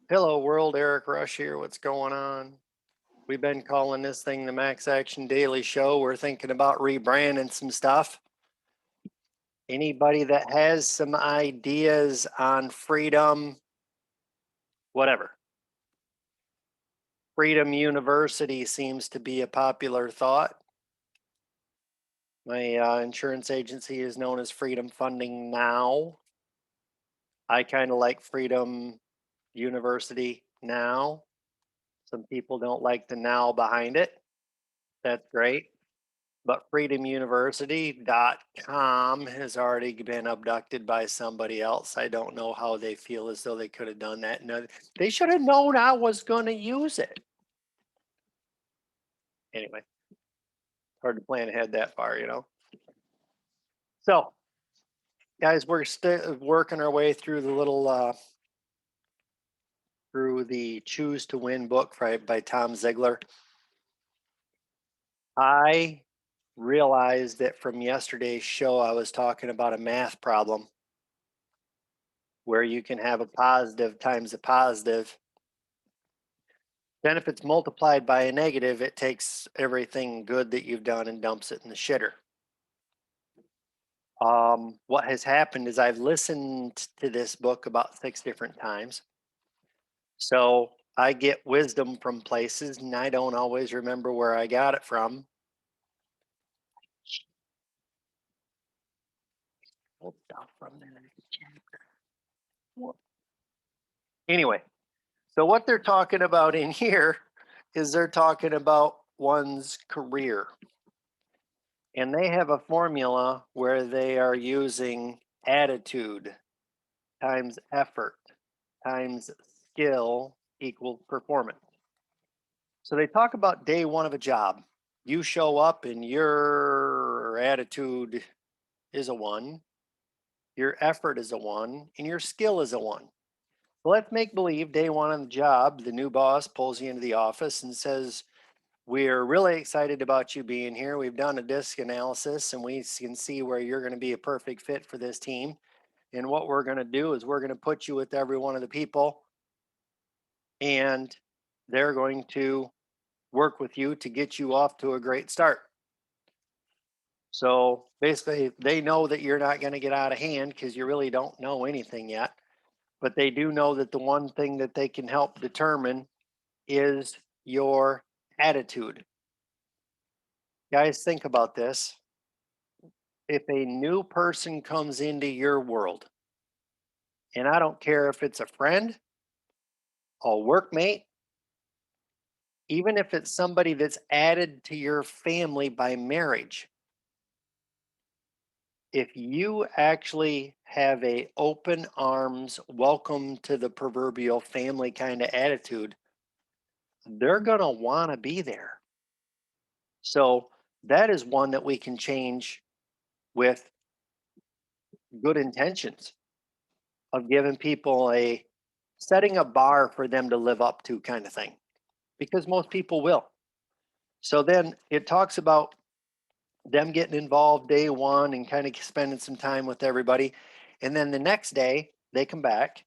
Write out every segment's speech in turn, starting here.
Hello world, Eric Rush here. What's going on? We've been calling this thing the Max Action Daily Show. We're thinking about rebranding some stuff. Anybody that has some ideas on freedom, whatever. Freedom University seems to be a popular thought. My insurance agency is known as Freedom Funding Now. I kind of like Freedom University Now. Some people don't like the now behind it. That's great. But freedomuniversity.com has already been abducted by somebody else. I don't know how they feel as though they could have done that. No, they should have known I was going to use it. Anyway, hard to plan ahead that far. So, guys, we're still working our way through the little through the Choose to Win book by Tom Ziggler. I realized that from yesterday's show, I was talking about a math problem where you can have a positive times a positive. Then if it's multiplied by a negative, it takes everything good that you've done and dumps it in the shitter. What has happened is I've listened to this book about 6 different times. So I get wisdom from places and I don't always remember where I got it from. Anyway, so what they're talking about in here is they're talking about one's career. And they have a formula where they are using attitude times effort times skill equals performance. So they talk about day one of a job. You show up and your attitude is a 1, your effort is a 1, and your skill is a 1. So let's make believe day one on the job, the new boss pulls you into the office and says, we're really excited about you being here. We've done a disc analysis and we can see where you're going to be a perfect fit for this team. And what we're going to do is we're going to put you with every one of the people and they're going to work with you to get you off to a great start. So basically, they know that you're not going to get out of hand because you really don't know anything yet. But they do know that the one thing that they can help determine is your attitude. Guys, think about this. If a new person comes into your world, and I don't care if it's a friend, a workmate, even if it's somebody that's added to your family by marriage, if you actually have a open arms welcome to the proverbial family kind of attitude, they're going to want to be there. So that is one that we can change with good intentions of giving people a setting a bar for them to live up to kind of thing, because most people will. So then it talks about them getting involved day one and kind of spending some time with everybody. And then the next day they come back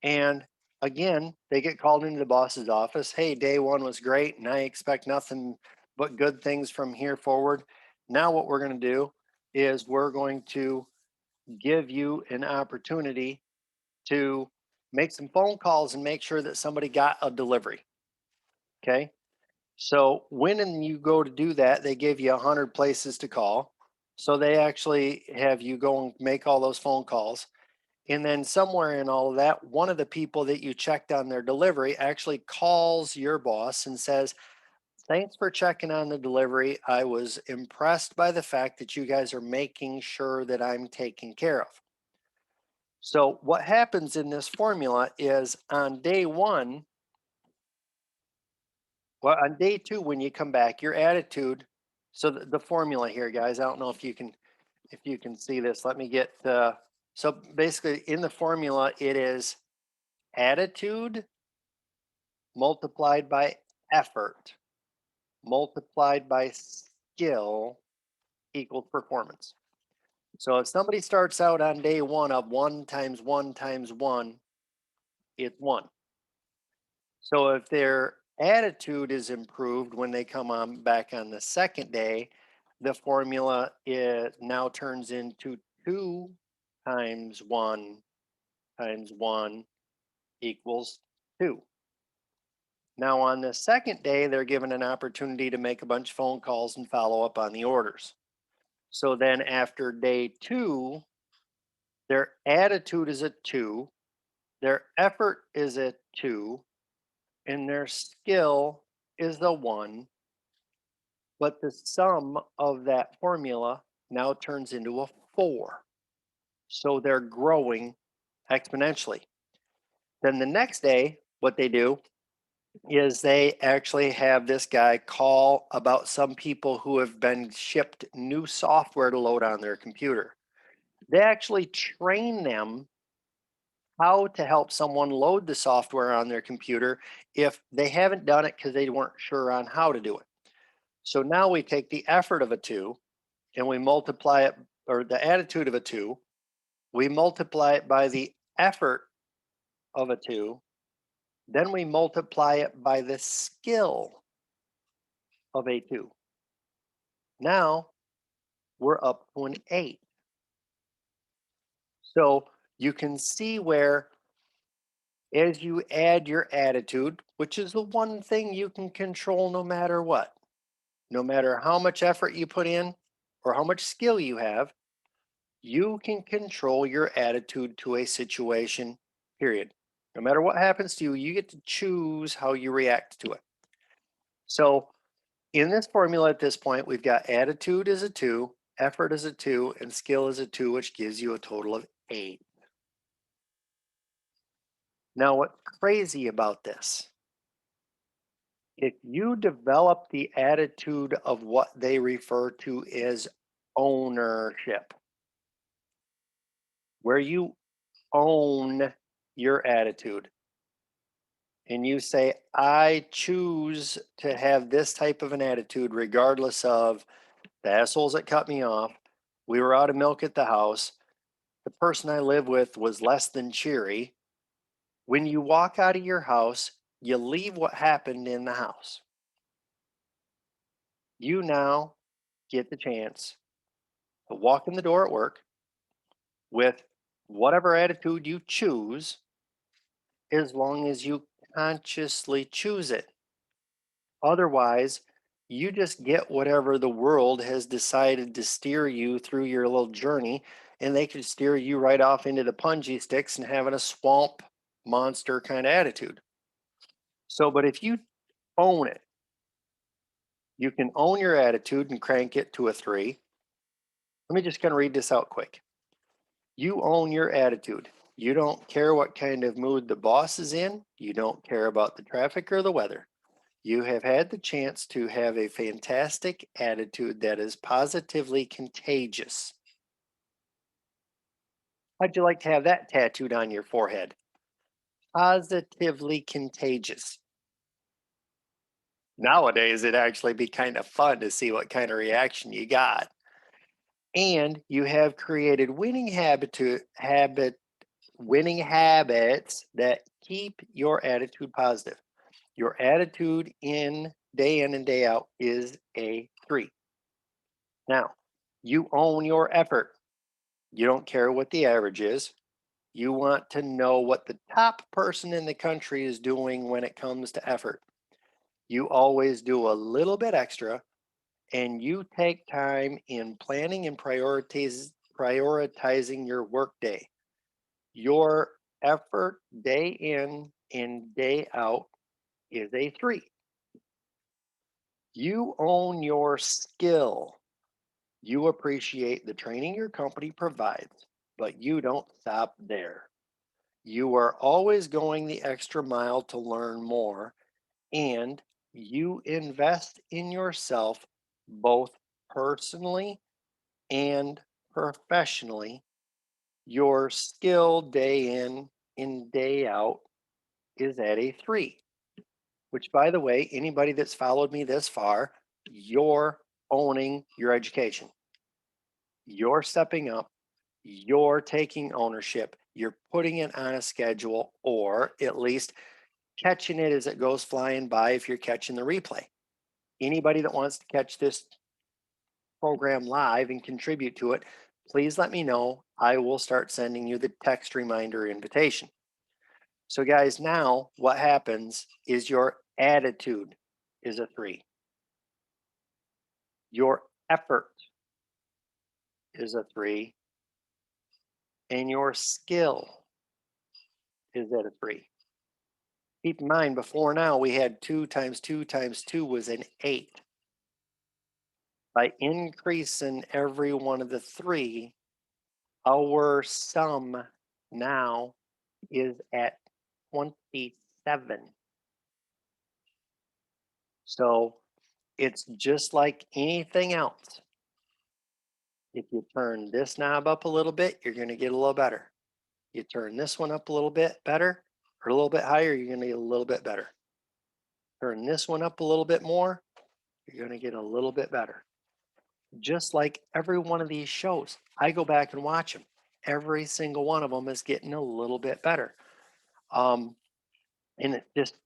and again, they get called into the boss's office. Hey, day one was great and I expect nothing but good things from here forward. Now what we're going to do is we're going to give you an opportunity to make some phone calls and make sure that somebody got a delivery. Okay. So when you go to do that, they give you 100 places to call. So they actually have you go and make all those phone calls. And then somewhere in all of that, one of the people that you checked on their delivery actually calls your boss and says, thanks for checking on the delivery. I was impressed by the fact that you guys are making sure that I'm taken care of. So what happens in this formula is on day one, well, on day two, when you come back, your attitude. So the formula here, guys, I don't know if you can see this. Let me get so basically in the formula, it is attitude multiplied by effort multiplied by skill equals performance. So if somebody starts out on day one of 1 times 1 times 1, it's 1. So if their attitude is improved when they come on back on the second day, the formula now turns into 2 times 1 times 1 equals 2. Now, on the second day, they're given an opportunity to make a bunch of phone calls and follow up on the orders. So then after day 2, their attitude is at 2, their effort is at 2, and their skill is a 1. But the sum of that formula now turns into a 4. So they're growing exponentially. Then the next day, what they do is they actually have this guy call about some people who have been shipped new software to load on their computer. They actually train them how to help someone load the software on their computer if they haven't done it because they weren't sure on how to do it. So now we take the effort of a 2 and we multiply it, or the attitude of a 2, we multiply it by the effort of a 2, then we multiply it by the skill of a 2. Now we're up to an 8. So you can see where, as you add your attitude, which is the one thing you can control no matter what, no matter how much effort you put in or how much skill you have, you can control your attitude to a situation, period. No matter what happens to you, you get to choose how you react to it. So in this formula at this point, we've got attitude is a 2, effort is a 2, and skill is a 2, which gives you a total of 8. Now, what's crazy about this? If you develop the attitude of what they refer to as ownership, where you own your attitude and you say, I choose to have this type of an attitude, regardless of the assholes that cut me off. We were out of milk at the house. The person I live with was less than cheery. When you walk out of your house, you leave what happened in the house. You now get the chance to walk in the door at work with whatever attitude you choose, as long as you consciously choose it. Otherwise, you just get whatever the world has decided to steer you through your little journey, and they could steer you right off into the punji sticks and having a swamp monster kind of attitude. So, but if you own it, you can own your attitude and crank it to a 3. Let me just kind of read this out quick. You own your attitude. You don't care what kind of mood the boss is in. You don't care about the traffic or the weather. You have had the chance to have a fantastic attitude that is positively contagious. How'd you like to have that tattooed on your forehead? Positively contagious. Nowadays, it'd actually be kind of fun to see what kind of reaction you got. And you have created winning habits that keep your attitude positive. Your attitude in and day out is a 3. Now, you own your effort. You don't care what the average is. You want to know what the top person in the country is doing when it comes to effort. You always do a little bit extra, and you take time in planning and prioritizing your workday. Your effort day in and day out is a 3. You own your skill. You appreciate the training your company provides, but you don't stop there. You are always going the extra mile to learn more, and you invest in yourself both personally and professionally. Your skill day in and day out is at a 3, which, by the way, anybody that's followed me this far, you're owning your education. You're stepping up, you're taking ownership, you're putting it on a schedule, or at least catching it as it goes flying by if you're catching the replay. Anybody that wants to catch this program live and contribute to it, please let me know. I will start sending you the text reminder invitation. So, guys, now what happens is your attitude is a 3. Your effort is a 3. And your skill is at a 3. Keep in mind, before now, we had 2 times 2 times 2 was an 8. By increasing every one of the 3, our sum now is at 27. So it's just like anything else. If you turn this knob up a little bit, you're going to get a little better. You turn this one up a little bit better or a little bit higher, you're going to get a little bit better. Turn this one up a little bit more, you're going to get a little bit better. Just like every one of these shows, I go back and watch them. Every single one of them is getting a little bit better. And it just,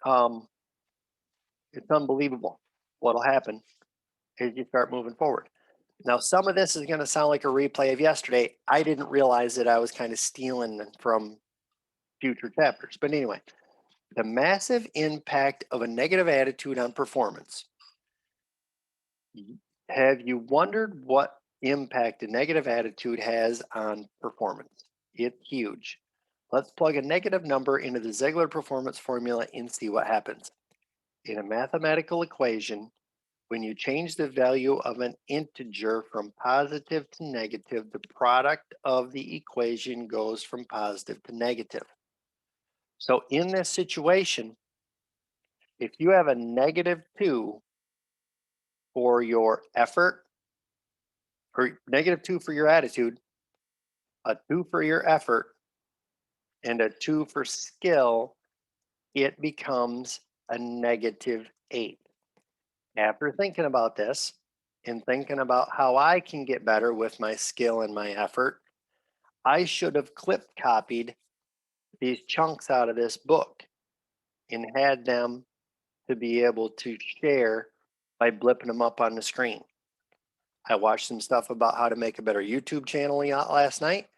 um, it's unbelievable what'll happen as you start moving forward. Now, some of this is going to sound like a replay of yesterday. I didn't realize that I was kind of stealing from future chapters. But anyway, the massive impact of a negative attitude on performance. Have you wondered what impact a negative attitude has on performance? It's huge. Let's plug a negative number into the Ziggler performance formula and see what happens. In a mathematical equation, when you change the value of an integer from positive to negative, the product of the equation goes from positive to negative. So in this situation, if you have a -2 for your effort, or -2 for your attitude, a 2 for your effort, and a 2 for skill, it becomes a -8. After thinking about this and thinking about how I can get better with my skill and my effort, I should have clip copied these chunks out of this book and had them to be able to share by blipping them up on the screen. I watched some stuff about how to make a better YouTube channel last night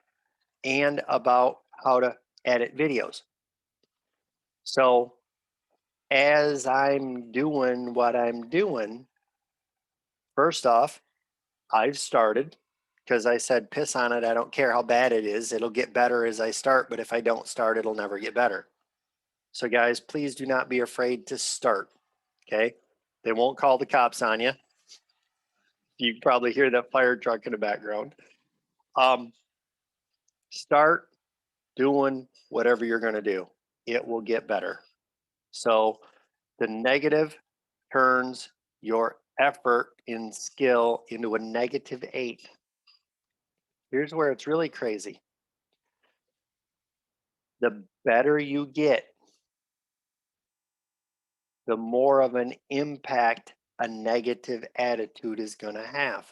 and about how to edit videos. So as I'm doing what I'm doing, first off, I've started because I said, piss on it. I don't care how bad it is. It'll get better as I start. But if I don't start, it'll never get better. So, guys, please do not be afraid to start. Okay. They won't call the cops on you. You can probably hear that fire truck in the background. Start doing whatever you're going to do. It will get better. So, the negative turns your effort and skill into a -8. Here's where it's really crazy. The better you get, the more of an impact a negative attitude is going to have.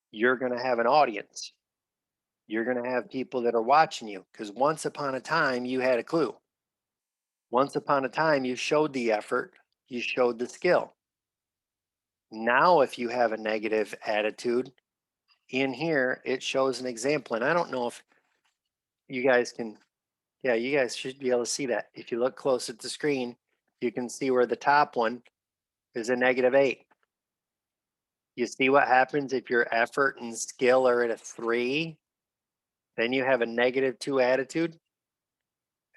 You're going to have an audience. You're going to have people that are watching you because once upon a time you had a clue. Once upon a time you showed the effort, you showed the skill. Now, if you have a negative attitude, in here it shows an example. And I don't know if you guys can, yeah, you guys should be able to see that. If you look close at the screen, you can see where the top one is a -8. You see what happens if your effort and skill are at a 3, then you have a -2 attitude.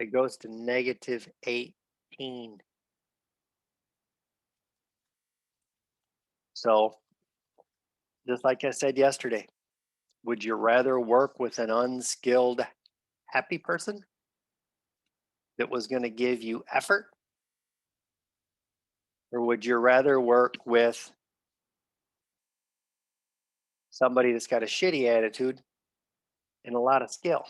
It goes to -18. So, just like I said yesterday, would you rather work with an unskilled, happy person that was going to give you effort? Or would you rather work with somebody that's got a shitty attitude and a lot of skill?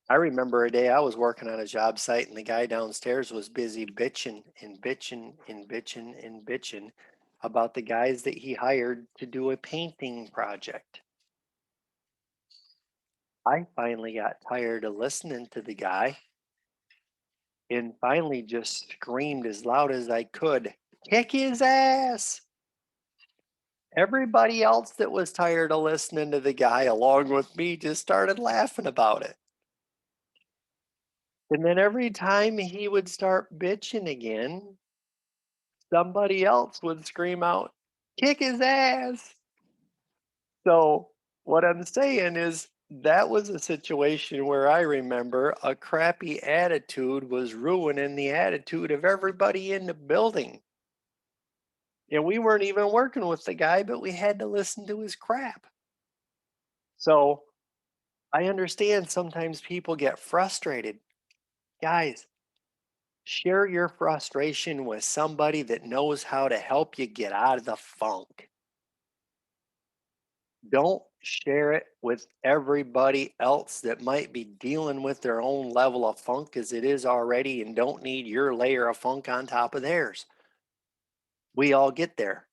I remember a day I was working on a job site and the guy downstairs was busy bitching and bitching and bitching and bitching about the guys that he hired to do a painting project. I finally got tired of listening to the guy and finally just screamed as loud as I could, kick his ass. Everybody else that was tired of listening to the guy along with me just started laughing about it. And then every time he would start bitching again, somebody else would scream out, kick his ass. So, what I'm saying is that was a situation where I remember a crappy attitude was ruining the attitude of everybody in the building. And we weren't even working with the guy, but we had to listen to his crap. So, I understand sometimes people get frustrated. Guys, share your frustration with somebody that knows how to help you get out of the funk. Don't share it with everybody else that might be dealing with their own level of funk as it is already and don't need your layer of funk on top of theirs. We all get there.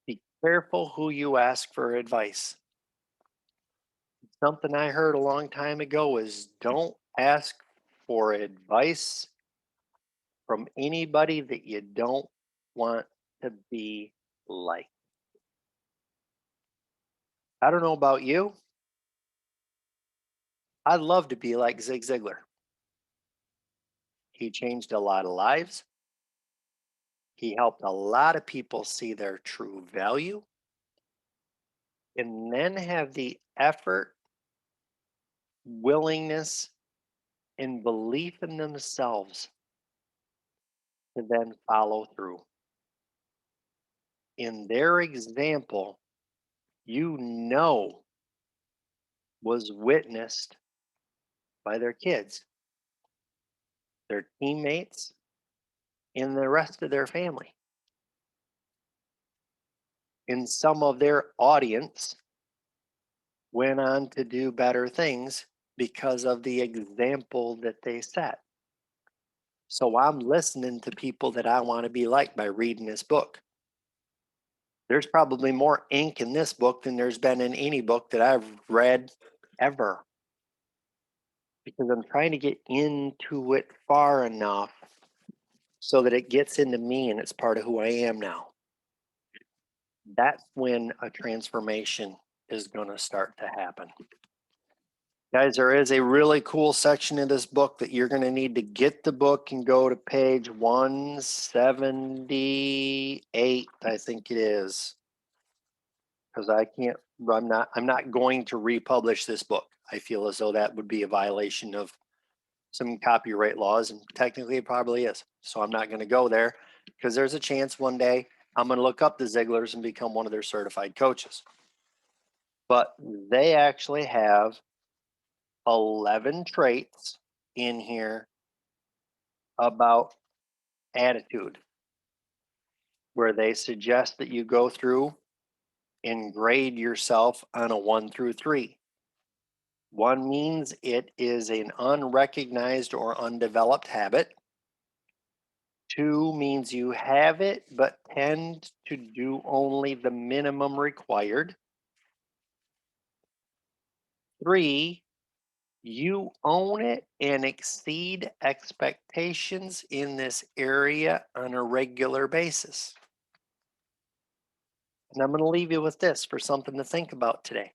Be careful who you ask for advice. Something I heard a long time ago is don't ask for advice from anybody that you don't want to be like. I don't know about you. I'd love to be like Zig Ziglar. He changed a lot of lives. He helped a lot of people see their true value and then have the effort, willingness, and belief in themselves to then follow through. In their example, was witnessed by their kids, their teammates, and the rest of their family. And some of their audience went on to do better things because of the example that they set. So I'm listening to people that I want to be like by reading this book. There's probably more ink in this book than there's been in any book that I've read ever because I'm trying to get into it far enough so that it gets into me and it's part of who I am now. That's when a transformation is going to start to happen. Guys, there is a really cool section in this book that you're going to need to get the book and go to page 178, I think it is. Because I'm not going to republish this book. I feel as though that would be a violation of some copyright laws, and technically it probably is. So I'm not going to go there because there's a chance one day I'm going to look up the Zigglers and become one of their certified coaches. But they actually have 11 traits in here about attitude, where they suggest that you go through and grade yourself on a 1 through 3. 1 means it is an unrecognized or undeveloped habit. 2 means you have it, but tend to do only the minimum required. 3, you own it and exceed expectations in this area on a regular basis. And I'm going to leave you with this for something to think about today.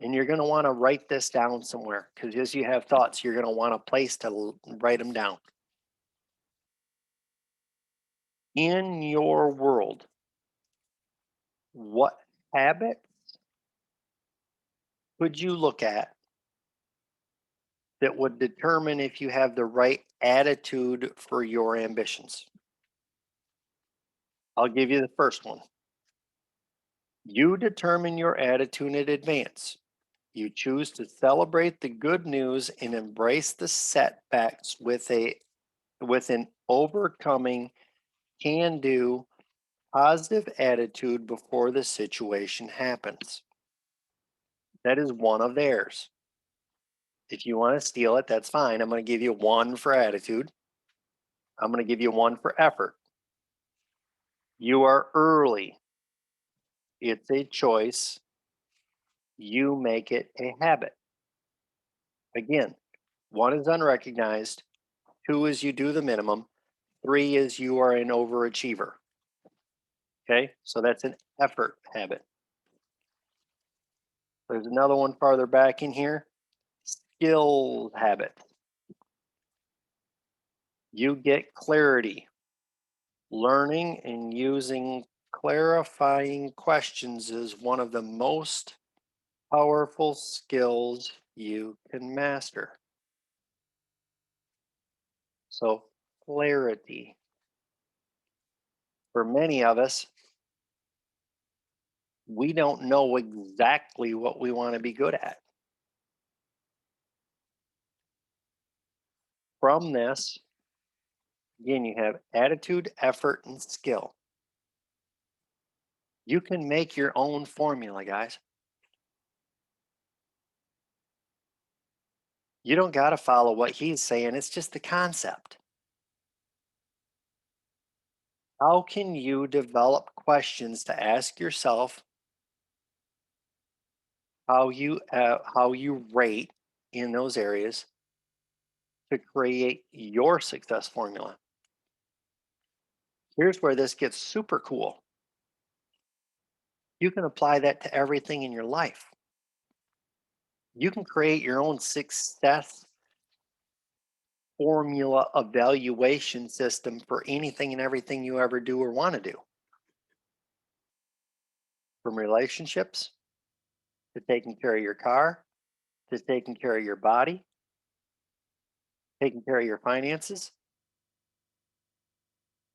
And you're going to want to write this down somewhere because as you have thoughts, you're going to want a place to write them down. In your world, what habits could you look at that would determine if you have the right attitude for your ambitions? I'll give you the first one. You determine your attitude in advance. You choose to celebrate the good news and embrace the setbacks with an overcoming can-do positive attitude before the situation happens. That is one of theirs. If you want to steal it, that's fine. I'm going to give you 1 for attitude. I'm going to give you 1 for effort. You are early. It's a choice. you make it a habit. Again, 1 is unrecognized, 2 is you do the minimum, 3 is you are an overachiever. Okay, so that's an effort habit. There's another one farther back in here, skills habit. You get clarity. Learning and using clarifying questions is one of the most powerful skills you can master. So, clarity. For many of us, we don't know exactly what we want to be good at. From this, again, you have attitude, effort, and skill. You can make your own formula, guys. You don't got to follow what he's saying, it's just the concept. How can you develop questions to ask yourself how you rate in those areas to create your success formula? Here's where this gets super cool. You can apply that to everything in your life. You can create your own success formula evaluation system for anything and everything you ever do or want to do. From relationships to taking care of your car, to taking care of your body, taking care of your finances.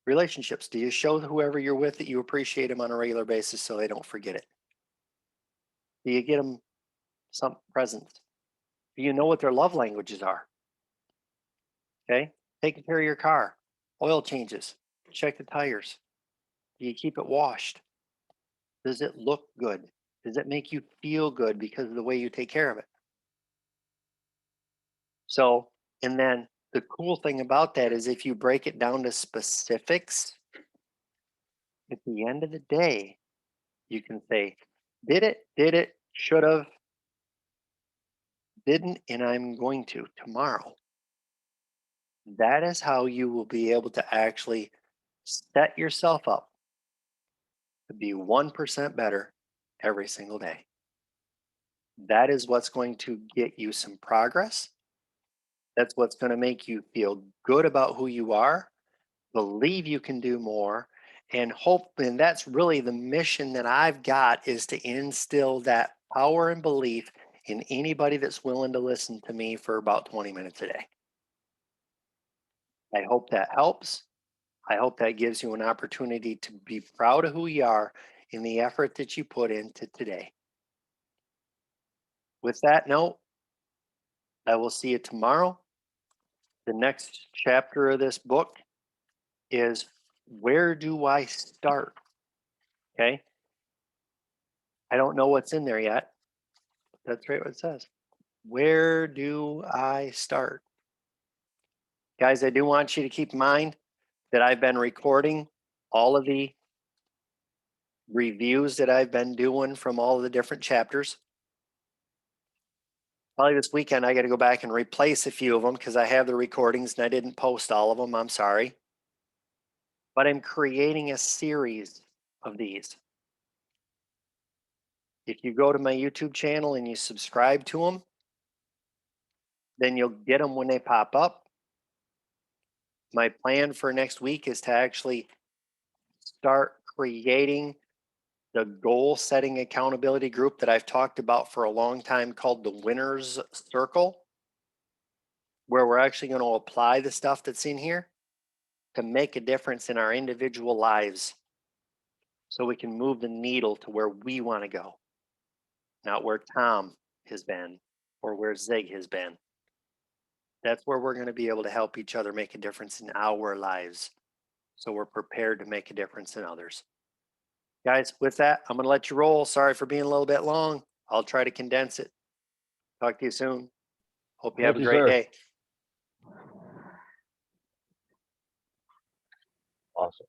Relationships, do you show whoever you're with that you appreciate them on a regular basis so they don't forget it? Do you get them some presents? Do you know what their love languages are? Okay, taking care of your car, oil changes, check the tires. Do you keep it washed? Does it look good? Does it make you feel good because of the way you take care of it? So, and then the cool thing about that is if you break it down to specifics, at the end of the day, you can say, did it, should have, didn't, and I'm going to tomorrow. That is how you will be able to actually set yourself up to be 1% better every single day. That is what's going to get you some progress. That's what's going to make you feel good about who you are, believe you can do more, and hope. And that's really the mission that I've got, is to instill that power and belief in anybody that's willing to listen to me for about 20 minutes a day. I hope that helps. I hope that gives you an opportunity to be proud of who you are in the effort that you put into today. With that note, I will see you tomorrow. The next chapter of this book is, where do I start? Okay. I don't know what's in there yet. That's right what it says. Where do I start? Guys, I do want you to keep in mind that I've been recording all of the reviews that I've been doing from all of the different chapters. Probably this weekend, I got to go back and replace a few of them because I have the recordings and I didn't post all of them. I'm sorry. But I'm creating a series of these. If you go to my YouTube channel and you subscribe to them, then you'll get them when they pop up. My plan for next week is to actually start creating the goal setting accountability group that I've talked about for a long time, called the Winner's Circle, where we're actually going to apply the stuff that's in here to make a difference in our individual lives so we can move the needle to where we want to go, not where Tom has been or where Zig has been. That's where we're going to be able to help each other make a difference in our lives so we're prepared to make a difference in others. Guys, with that, I'm going to let you roll. Sorry for being a little bit long. I'll try to condense it. Talk to you soon. Hope you have a great day. Awesome.